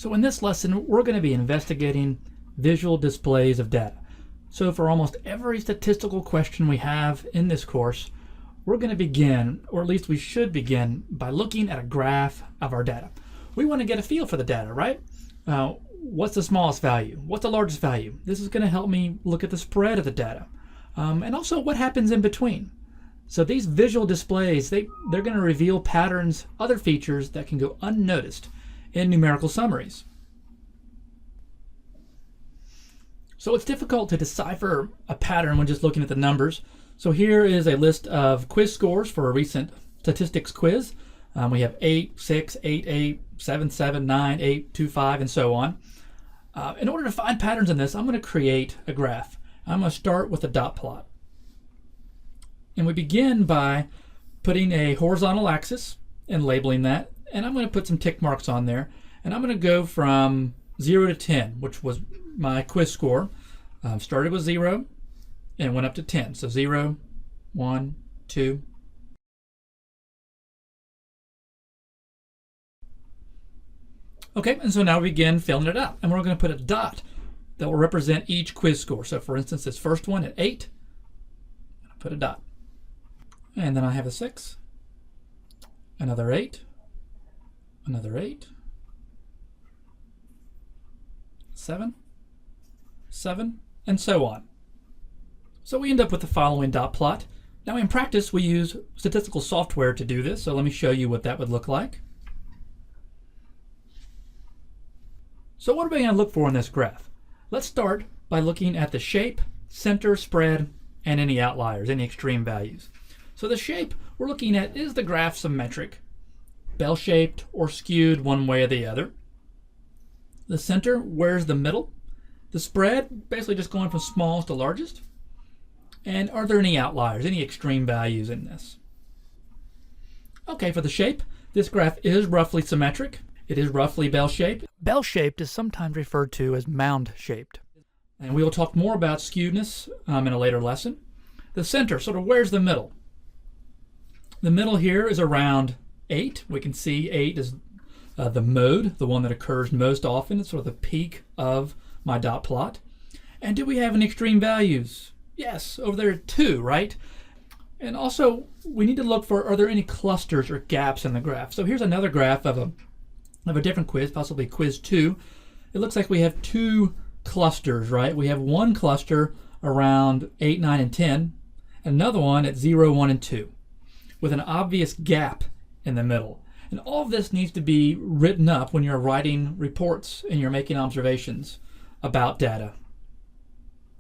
So in this lesson, we're going to be investigating visual displays of data. So for almost every statistical question we have in this course, we're going to begin, or at least we should begin, by looking at a graph of our data. We want to get a feel for the data, right? What's the smallest value? What's the largest value? This is going to help me look at the spread of the data. And also what happens in between. So these visual displays, they're going to reveal patterns, other features that can go unnoticed in numerical summaries. So it's difficult to decipher a pattern when just looking at the numbers. So here is a list of quiz scores for a recent statistics quiz. We have 8, 6, 8, 8, 7, 7, 9, 8, 2, 5, and so on. In order to find patterns in this, I'm going to create a graph. I'm going to start with a dot plot. And we begin by putting a horizontal axis and labeling that. And I'm going to put some tick marks on there. And I'm going to go from 0 to 10, which was my quiz score. Started with 0 and went up to 10. So 0, 1, 2. Okay, and so now we begin filling it out. And we're going to put a dot that will represent each quiz score. So for instance, this first one at 8, I'll put a dot. And then I have a 6, another 8, another 8, 7, 7, and so on. So we end up with the following dot plot. Now in practice, we use statistical software to do this. So let me show you what that would look like. So what are we going to look for in this graph? Let's start by looking at the shape, center, spread, and any outliers, any extreme values. So the shape we're looking at, is the graph symmetric, bell-shaped, or skewed one way or the other? The center, where's the middle? The spread, basically just going from smallest to largest. And are there any outliers, any extreme values in this? Okay, for the shape, this graph is roughly symmetric. It is roughly bell-shaped. Bell-shaped is sometimes referred to as mound-shaped. And we will talk more about skewedness in a later lesson. The center, sort of where's the middle? The middle here is around 8. We can see 8 is the mode, the one that occurs most often. It's sort of the peak of my dot plot. And do we have any extreme values? Yes, over there 2, right? And also we need to look for, are there any clusters or gaps in the graph? So here's another graph of a different quiz, possibly quiz 2. It looks like we have 2 clusters, right? We have one cluster around 8, 9, and 10, another one at 0, 1, and 2, with an obvious gap in the middle. And all of this needs to be written up when you're writing reports and you're making observations about data